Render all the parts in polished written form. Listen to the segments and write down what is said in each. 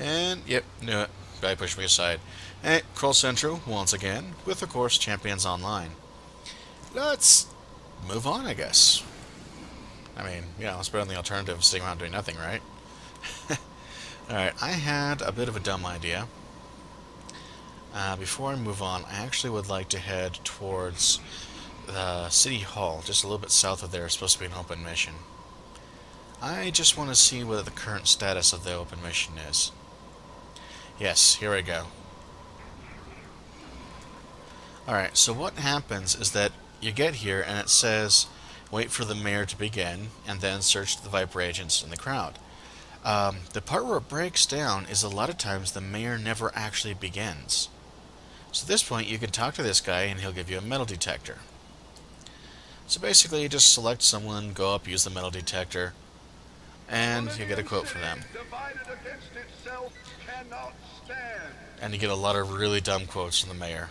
And, yep, knew it. Guy pushed me aside. Hey, Kroll Central, once again, with, of course, Champions Online. Let's move on, I guess. I mean, it's better than the alternative of sitting around doing nothing, right? Alright, I had a bit of a dumb idea. Before I move on, I actually would like to head towards the City Hall, just a little bit south of there. It's supposed to be an open mission. I just want to see what the current status of the open mission is. Yes, here we go. Alright, so what happens is that you get here and it says, wait for the mayor to begin, and then search the Viper agents in the crowd. The part where it breaks down is a lot of times the mayor never actually begins. So at this point, you can talk to this guy and he'll give you a metal detector. So basically, you just select someone, go up, use the metal detector, and you get a quote from them. And you get a lot of really dumb quotes from the mayor.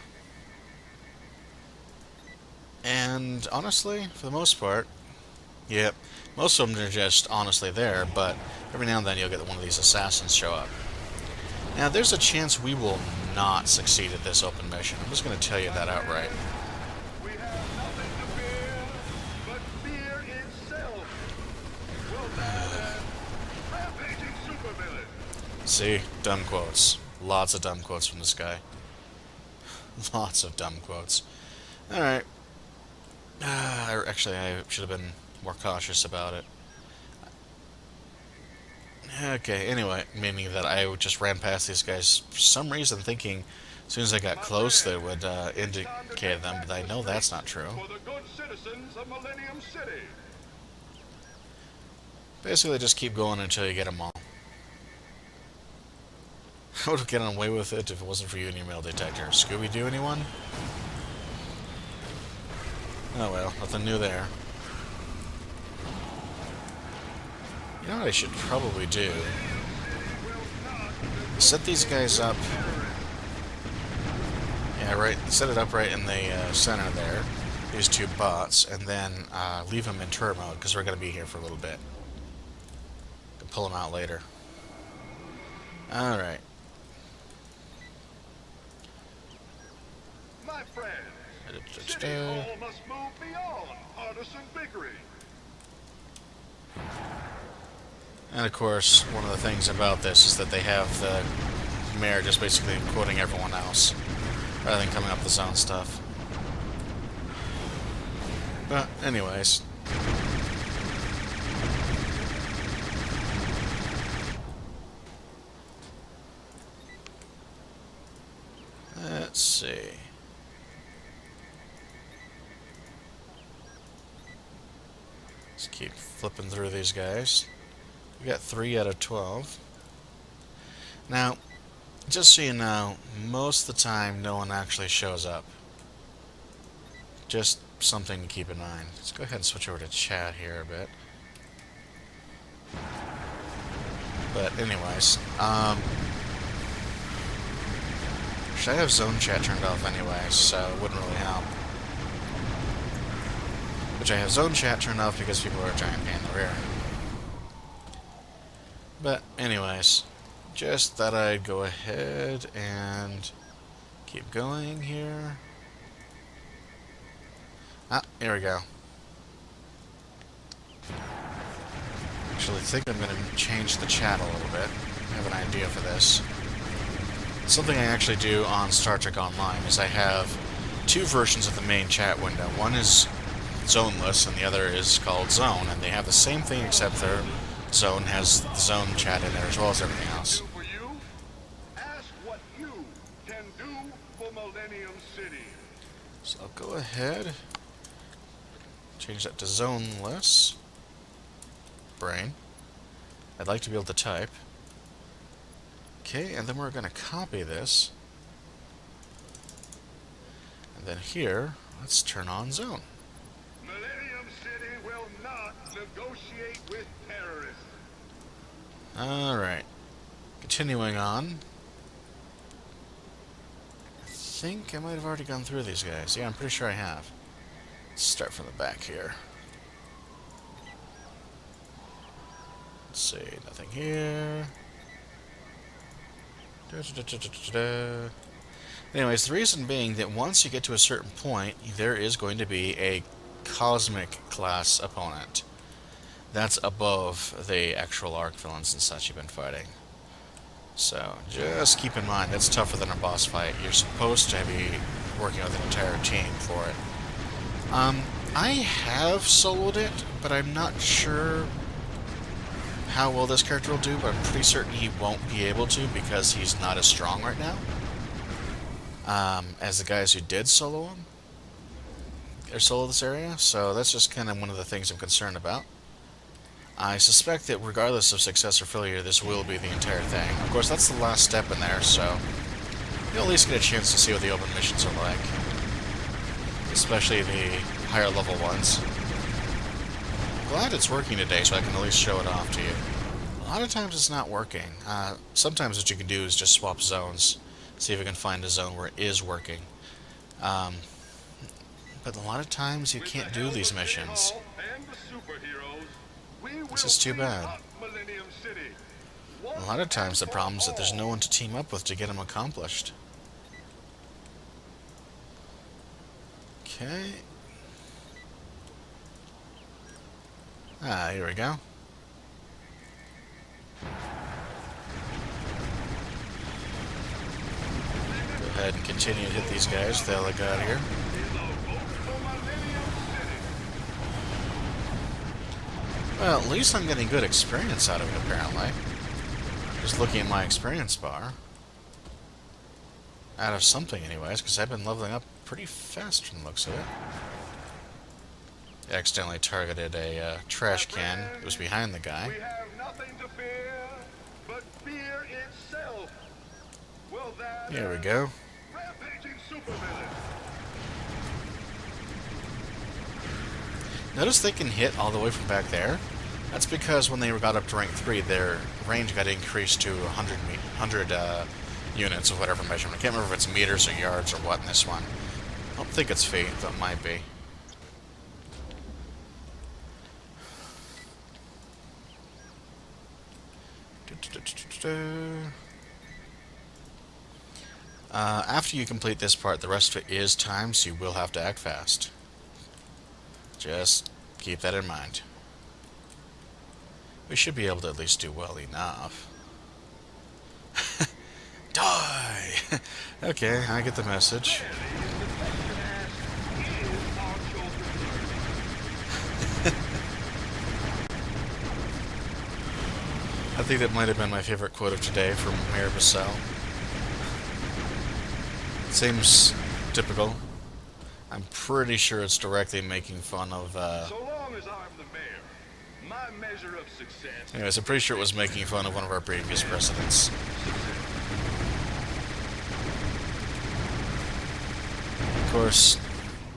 And honestly, for the most part, yep, most of them are just honestly there, but every now and then you'll get one of these assassins show up. Now, there's a chance we will not succeed at this open mission. I'm just going to tell you that outright. See? Dumb quotes. Lots of dumb quotes from this guy. Lots of dumb quotes. Alright. Actually, I should have been more cautious about it. Okay, anyway, meaning that I just ran past these guys for some reason thinking as soon as I got close they would indicate them, but I know that's not true. Basically, just keep going until you get them all. I would have gotten away with it if it wasn't for you and your metal detector. Scooby-Doo, anyone? Oh well, nothing new there. You know what I should probably do? Set these guys up. Yeah, right. Set it up right in the center there. These two bots, and then leave them in turret mode because we're going to be here for a little bit. Can pull them out later. All right. My friends, City Hall must move beyond partisan bickering. And of course, one of the things about this is that they have the mayor just basically quoting everyone else, rather than coming up with his own stuff. But anyways. Let's see. Let's keep flipping through these guys. We got 3 out of 12. Now, just so you know, most of the time no one actually shows up. Just something to keep in mind. Let's go ahead and switch over to chat here a bit. But anyways, should I have zone chat turned off anyway, so it wouldn't really help. Which I have zone chat turned off because people are a giant pain in the rear. But anyways, just thought I'd go ahead and keep going here. Ah, here we go. Actually, I think I'm going to change the chat a little bit. I have an idea for this. Something I actually do on Star Trek Online is I have 2 versions of the main chat window. One is zoneless, and the other is called Zone, and they have the same thing except their Zone has the Zone chat in there as well as everything else. So I'll go ahead, change that to zoneless. Brain. I'd like to be able to type. Okay, and then we're going to copy this. And then here, let's turn on Zone. Millennium City will not negotiate with terrorists. Alright. Continuing on. I think I might have already gone through these guys. Yeah, I'm pretty sure I have. Let's start from the back here. Let's see, nothing here. Anyways, the reason being that once you get to a certain point, there is going to be a cosmic class opponent. That's above the actual arc villains and such you've been fighting. So just keep in mind, that's tougher than a boss fight. You're supposed to be working with an entire team for it. I have soloed it, but I'm not sure how well this character will do, but I'm pretty certain he won't be able to because he's not as strong right now. As the guys who did solo him, or solo this area, so that's just kind of one of the things I'm concerned about. I suspect that regardless of success or failure, this will be the entire thing. Of course, that's the last step in there, so you'll at least get a chance to see what the open missions are like. Especially the higher level ones. Glad it's working today, so I can at least show it off to you. A lot of times it's not working. Sometimes what you can do is just swap zones. See if you can find a zone where it is working. But a lot of times you can't do these missions. This is too bad. A lot of times the problem is that there's no one to team up with to get them accomplished. Okay. Here we go. Go ahead and continue to hit these guys till they got here. Well, at least I'm getting good experience out of it, apparently. Just looking at my experience bar. Out of something, anyways, because I've been leveling up pretty fast from the looks of it. I accidentally targeted a trash can that was behind the guy. We have nothing to fear but fear itself. Well, There we go. rampaging supervillain. Notice they can hit all the way from back there. That's because when they got up to rank 3, their range got increased to 100 units of whatever measurement. I can't remember if it's meters or yards or what in this one. I don't think it's feet, but it might be. After you complete this part, the rest of it is time, so you will have to act fast. Just keep that in mind. We should be able to at least do well enough. Die! Okay, I get the message. I think that might have been my favorite quote of today from Mayor Bassell. Seems typical. I'm pretty sure it's directly making fun of, So long as I'm the mayor, my measure of success. Anyways, I'm pretty sure it was making fun of one of our previous presidents. Of course,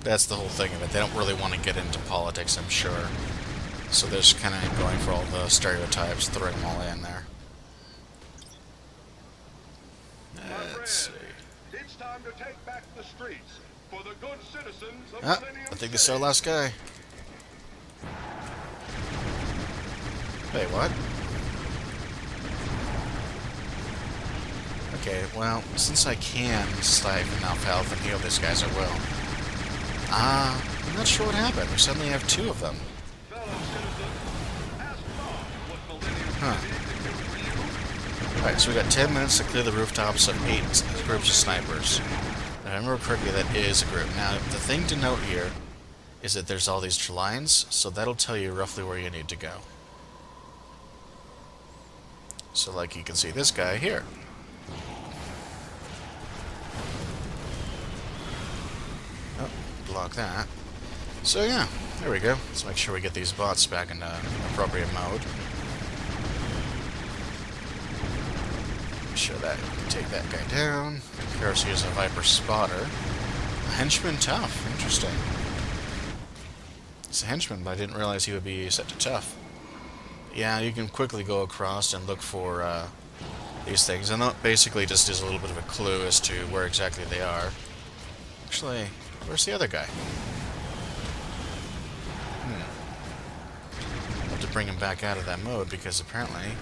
that's the whole thing of it. They don't really want to get into politics, I'm sure. So they're just kind of going for all the stereotypes, throwing them all in there. Let's see. It's time to take back the streets for the good citizens of Ah, Millennium I think this is City. our last guy. Wait, what? Okay, well, since I can siphon enough health and heal these guys, I will. I'm not sure what happened. We suddenly have 2 of them. Fellow citizens, ask Bob what Millennium Huh. City can do for you. Alright, so we got 10 minutes to clear the rooftops of 8 groups of snipers. If I remember correctly, that is a group. Now, the thing to note here is that there's all these lines, so that'll tell you roughly where you need to go. So, like, you can see this guy here. Oh, block that. So, yeah, there we go. Let's make sure we get these bots back in appropriate mode. Show that. We can take that guy down. Of course, he has a Viper spotter. A henchman tough. Interesting. It's a henchman, but I didn't realize he would be set to tough. Yeah, you can quickly go across and look for these things. And that basically just is a little bit of a clue as to where exactly they are. Actually, where's the other guy? I'll have to bring him back out of that mode because apparently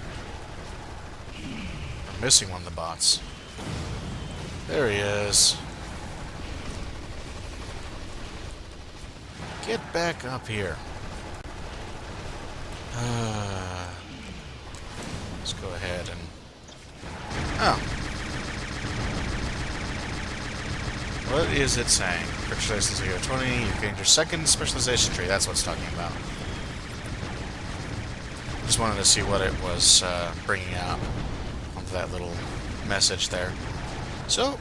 I'm missing one of the bots. There he is. Get back up here. Let's go ahead and... Oh. What is it saying? Specialization 020, you've gained your second specialization tree. That's what it's talking about. Just wanted to see what it was bringing out onto that little message there. So,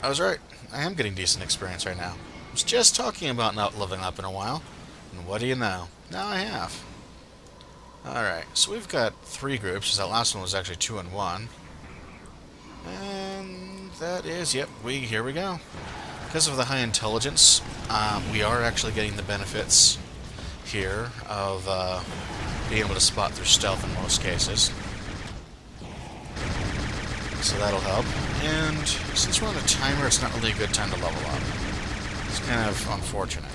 I was right. I am getting decent experience right now. I was just talking about not leveling up in a while. And what do you know? Now I have. Alright, so we've got 3 groups. That last one was actually 2 and 1. And that is, yep, here we go. Because of the high intelligence, we are actually getting the benefits here of being able to spot through stealth in most cases. So that'll help. And since we're on a timer, it's not really a good time to level up. It's kind of unfortunate.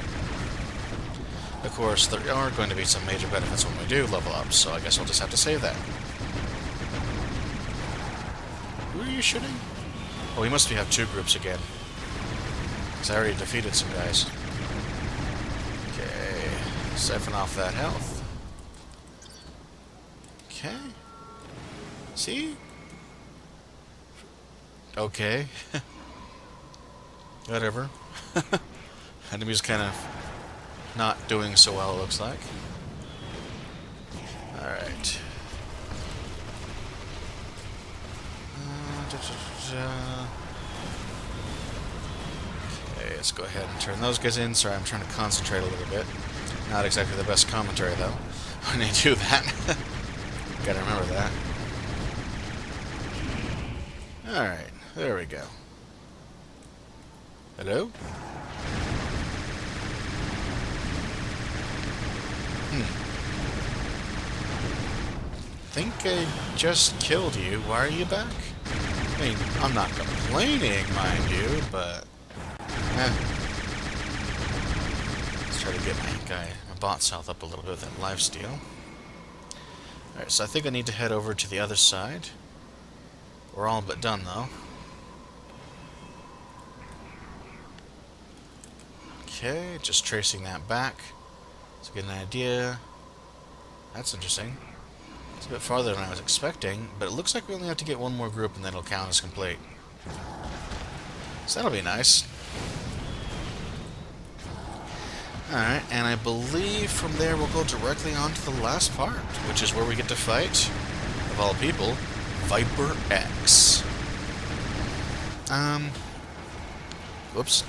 Of course, there are going to be some major benefits when we do level up, so I guess we'll just have to save that. Who are you shooting? Oh, we must have 2 groups again. Because I already defeated some guys. Okay. Siphon off that health. Okay. See? Okay. Whatever. Enemy's kind of not doing so well, it looks like. Alright. Okay, let's go ahead and turn those guys in. Sorry, I'm trying to concentrate a little bit. Not exactly the best commentary, though, when I do that. Gotta remember that. Alright, there we go. Hello? Think I just killed you. Why are you back? I mean, I'm not complaining, mind you, but... Let's try to get my bot's health up a little bit with that lifesteal. Alright, so I think I need to head over to the other side. We're all but done, though. Okay, just tracing that back. To get an idea. That's interesting. It's a bit farther than I was expecting, but it looks like we only have to get 1 more group and then it'll count as complete. So that'll be nice. Alright, and I believe from there we'll go directly on to the last part, which is where we get to fight, of all people, Viper X. Whoops.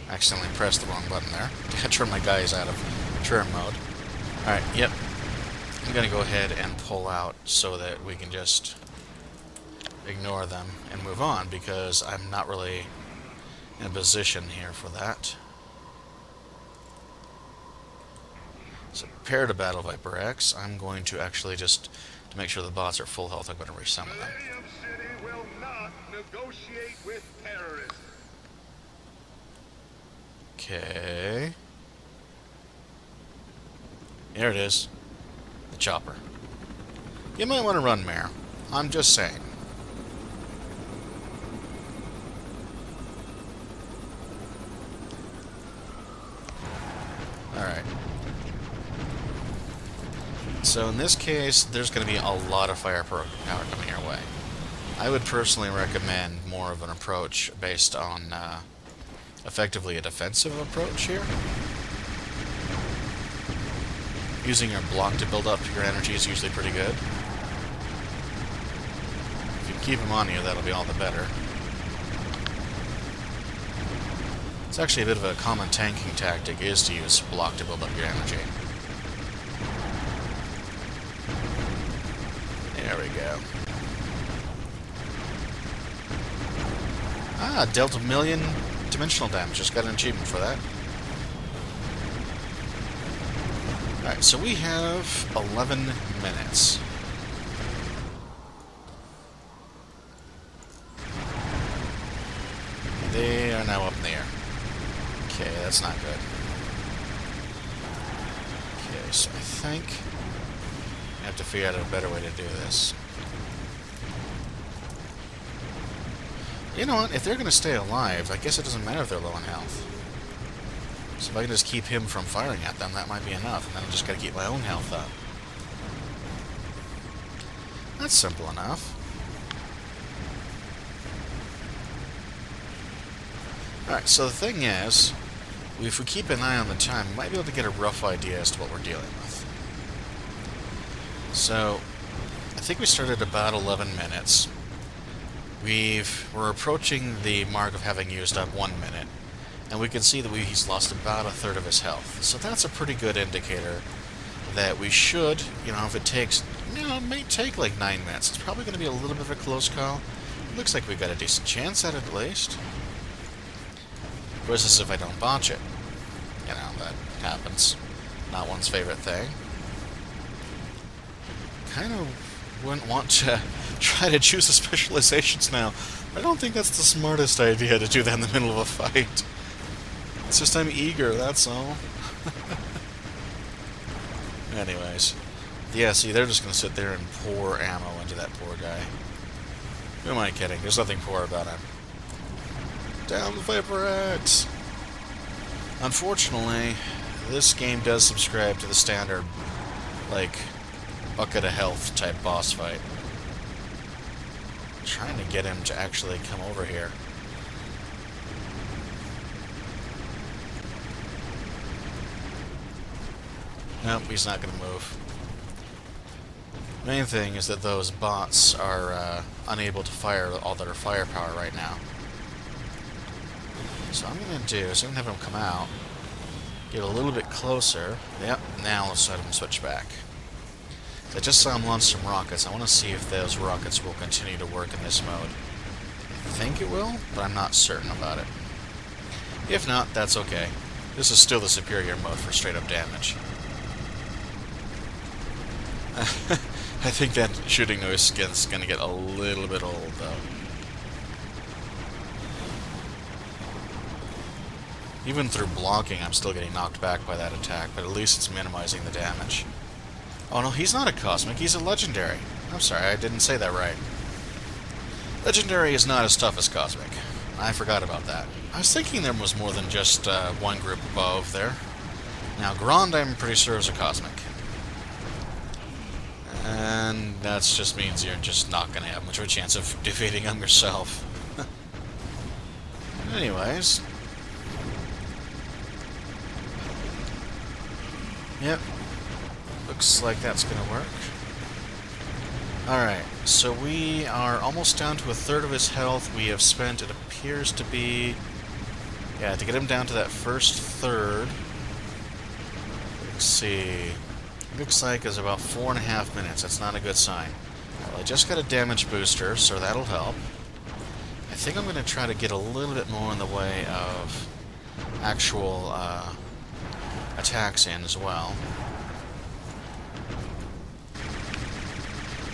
Accidentally pressed the wrong button there. I turn my guys out of turn mode. Alright, yep. I'm going to go ahead and pull out so that we can just ignore them and move on, because I'm not really in a position here for that. So prepare to battle Viper X. I'm going to actually just, to make sure the bots are full health, I'm going to resummon them. Millennium City will not negotiate with terrorists. Okay. There it is. The chopper. You might want to run, Mare. I'm just saying. Alright. So in this case, there's going to be a lot of firepower coming your way. I would personally recommend more of an approach based on effectively a defensive approach here. Using your block to build up your energy is usually pretty good. If you can keep them on you, that'll be all the better. It's actually a bit of a common tanking tactic, is to use block to build up your energy. There we go. Ah, dealt 1 million dimensional damage. Just got an achievement for that. Alright, so we have 11 minutes. They are now up in the air. Okay, that's not good. Okay, so I think I have to figure out a better way to do this. You know what? If they're going to stay alive, I guess it doesn't matter if they're low on health. So if I can just keep him from firing at them, that might be enough. And then I just got to keep my own health up. That's simple enough. Alright, so the thing is, if we keep an eye on the time, we might be able to get a rough idea as to what we're dealing with. So, I think we started about 11 minutes. We're approaching the mark of having used up 1 minute, and we can see that he's lost about a third of his health. So that's a pretty good indicator that we should, if it takes, it may take like 9 minutes. It's probably going to be a little bit of a close call. It looks like we got a decent chance at it at least. Of course, this is if I don't botch it. That happens. Not one's favorite thing. Kind of wouldn't want to try to choose the specializations now. I don't think that's the smartest idea to do that in the middle of a fight. It's just I'm eager, that's all. Anyways. Yeah, see, they're just going to sit there and pour ammo into that poor guy. Who am I kidding? There's nothing poor about him. Down the Viper X! Unfortunately, this game does subscribe to the standard, bucket of health type boss fight. I'm trying to get him to actually come over here. Nope, he's not going to move. Main thing is that those bots are unable to fire all their firepower right now. So what I'm going to do is I'm going to have him come out, get a little bit closer. Yep, now let's let him switch back. I just saw him launch some rockets. I want to see if those rockets will continue to work in this mode. I think it will, but I'm not certain about it. If not, that's okay. This is still the superior mode for straight-up damage. I think that shooting noise is going to get a little bit old, though. Even through blocking, I'm still getting knocked back by that attack, but at least it's minimizing the damage. Oh no, he's not a cosmic, he's a legendary. I'm sorry, I didn't say that right. Legendary is not as tough as cosmic. I forgot about that. I was thinking there was more than just one group above there. Now, Grand, I'm pretty sure, is a cosmic. And that just means you're just not going to have much of a chance of defeating him yourself. Anyways. Yep. Looks like that's going to work. Alright, so we are almost down to a third of his health. We have spent, it appears to be... Yeah, to get him down to that first third. Let's see... Looks like it's about 4.5 minutes. That's not a good sign. Well, I just got a damage booster, so that'll help. I think I'm going to try to get a little bit more in the way of actual attacks in as well.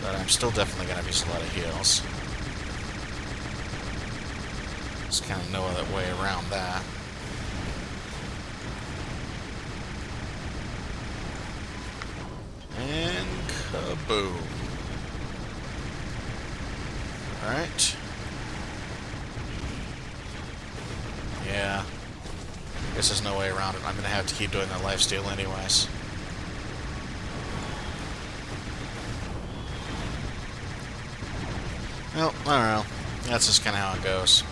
But I'm still definitely going to use a lot of heals. Just kind of no other way around that. And kaboom. Alright. Yeah. Guess there's no way around it. I'm going to have to keep doing that lifesteal anyways. Well, I don't know. That's just kind of how it goes.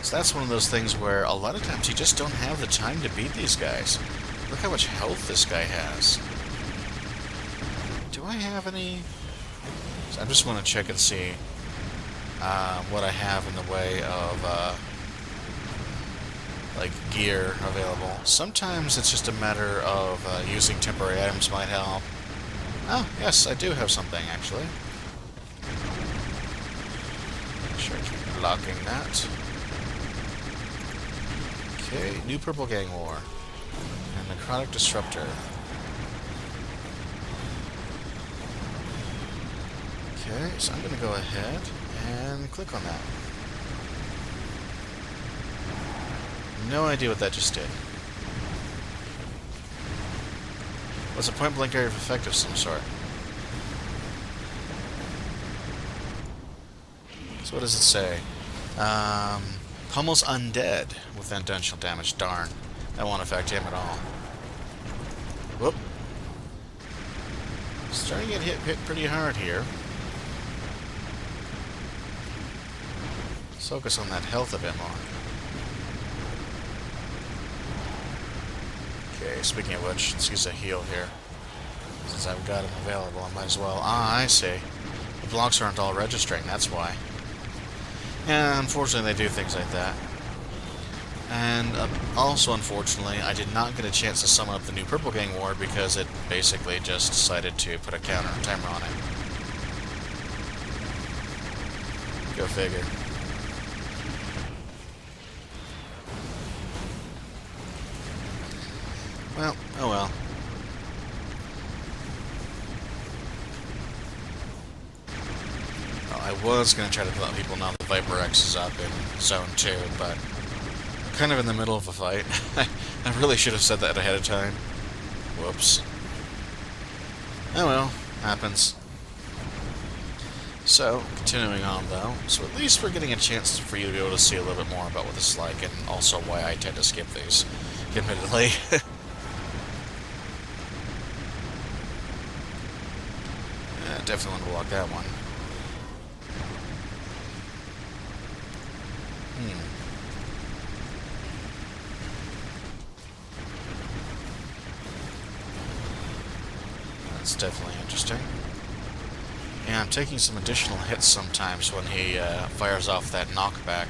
So that's one of those things where a lot of times you just don't have the time to beat these guys. Look how much health this guy has. Do I have any... So I just want to check and see what I have in the way of gear available. Sometimes it's just a matter of using temporary items might help. Oh, yes, I do have something actually. Make sure I keep blocking that. Okay, new purple gang war. And necrotic disruptor. Okay, so I'm going to go ahead and click on that. No idea what that just did. What's a point-blank area of effect of some sort? So what does it say? Hummel's undead with intentional damage. Darn. That won't affect him at all. Whoop. Starting to get hit pretty hard here. Let's focus on that health a bit more. Okay, speaking of which, let's use a heal here. Since I've got him available, I might as well. Ah, I see. The blocks aren't all registering, that's why. Yeah, unfortunately they do things like that. And also, unfortunately, I did not get a chance to summon up the new Purple Gang Ward because it basically just decided to put a timer on it. Go figure. Well, oh well. Well, I was going to try to let people know the Viper X is up in Zone 2, but I'm kind of in the middle of a fight. I really should have said that ahead of time. Whoops. Oh well, happens. So, continuing on though, so at least we're getting a chance for you to be able to see a little bit more about what this is like, and also why I tend to skip these, admittedly. Definitely want to block that one. That's definitely interesting. Yeah, I'm taking some additional hits sometimes when he fires off that knockback.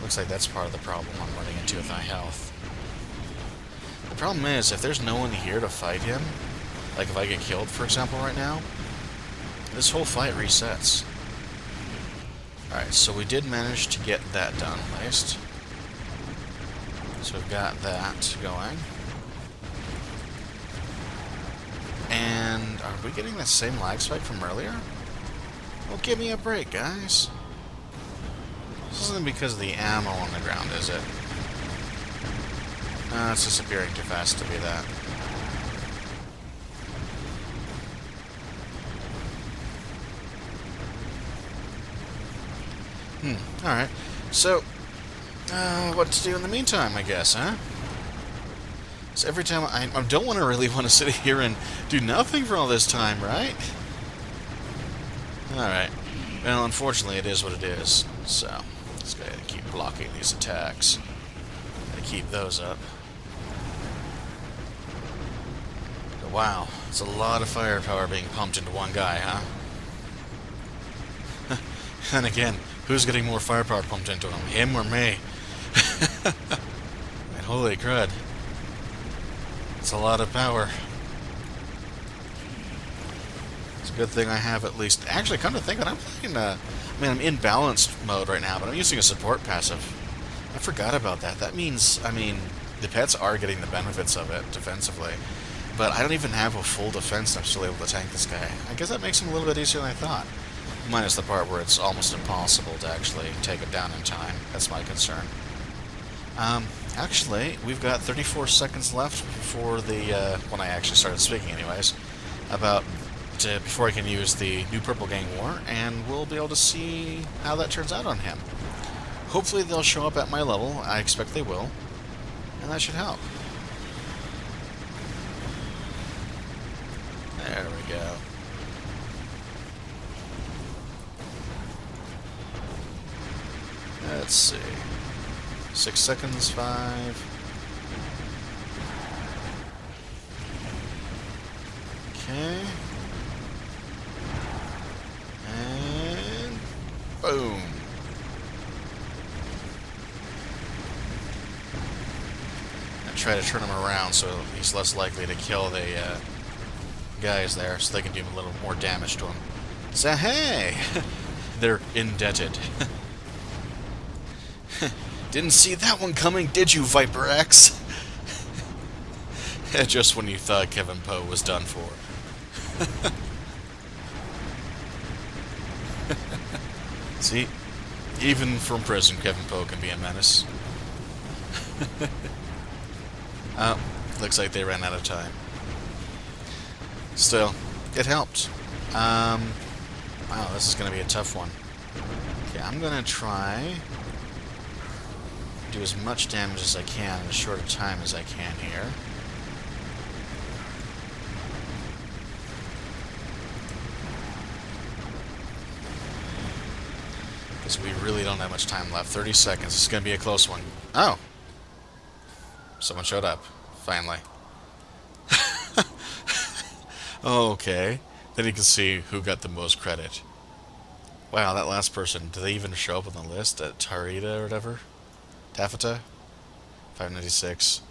Looks like that's part of the problem I'm running into with my health. The problem is, if there's no one here to fight him, like if I get killed, for example, right now, this whole fight resets. Alright, so we did manage to get that done, at least. So we've got that going. And are we getting the same lag spike from earlier? Well, give me a break, guys. This isn't because of the ammo on the ground, is it? No, it's disappearing too fast to be that. Alright. So, what to do in the meantime, I guess, huh? So every time I don't really want to sit here and do nothing for all this time, right? Alright. Well, unfortunately, it is what it is. So, let's go ahead and keep blocking these attacks. Gotta keep those up. But wow, it's a lot of firepower being pumped into one guy, huh? And again, who's getting more firepower pumped into him? Him or me? And holy crud. It's a lot of power. It's a good thing I have at least... Actually, come to think of it, I'm playing... I'm in balanced mode right now, but I'm using a support passive. I forgot about that. That means, the pets are getting the benefits of it defensively. But I don't even have a full defense, and I'm still able to tank this guy. I guess that makes him a little bit easier than I thought. Minus the part where it's almost impossible to actually take it down in time. That's my concern. Actually, we've got 34 seconds left before the, when I actually started speaking anyways, before I can use the new Purple Gang War, and we'll be able to see how that turns out on him. Hopefully they'll show up at my level. I expect they will, and that should help. There we go. Let's see. 6 seconds, 5. Okay. And boom. And try to turn him around so he's less likely to kill the guys there, so they can do a little more damage to him. So hey, they're indebted. Didn't see that one coming, did you, Viper X? Just when you thought Kevin Poe was done for. See? Even from prison, Kevin Poe can be a menace. Looks like they ran out of time. Still, it helped. Wow, this is going to be a tough one. Okay, I'm gonna try do as much damage as I can in as short a time as I can here. Because we really don't have much time left. 30 seconds. It's gonna be a close one. Oh! Someone showed up. Finally. Okay. Then you can see who got the most credit. Wow, that last person, do they even show up on the list? Tarita or whatever? Taffeta? 596.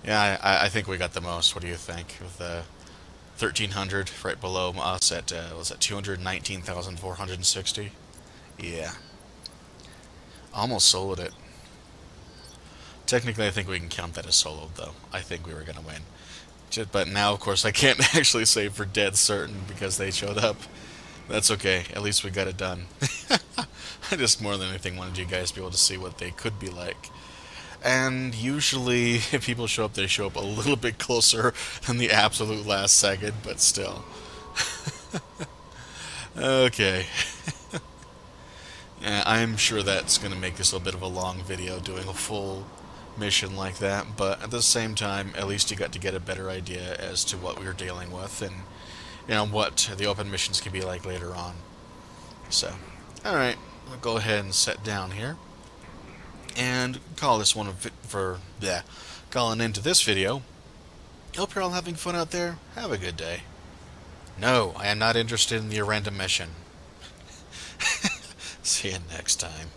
Yeah, I think we got the most. What do you think? With 1,300 right below us at, was that 219,460? Yeah. Almost soloed it. Technically, I think we can count that as soloed, though. I think we were going to win. But now, of course, I can't actually say for dead certain because they showed up. That's okay. At least we got it done. I just, more than anything, wanted you guys to be able to see what they could be like. And usually, if people show up, they show up a little bit closer than the absolute last second, but still. Okay. Yeah, I'm sure that's going to make this a bit of a long video doing a full mission like that, but at the same time, at least you got to get a better idea as to what we were dealing with and, you know, what the open missions can be like later on. So, alright, I'll go ahead and set down here and call this one calling into this video. Hope you're all having fun out there. Have a good day. No, I am not interested in the random mission. See you next time.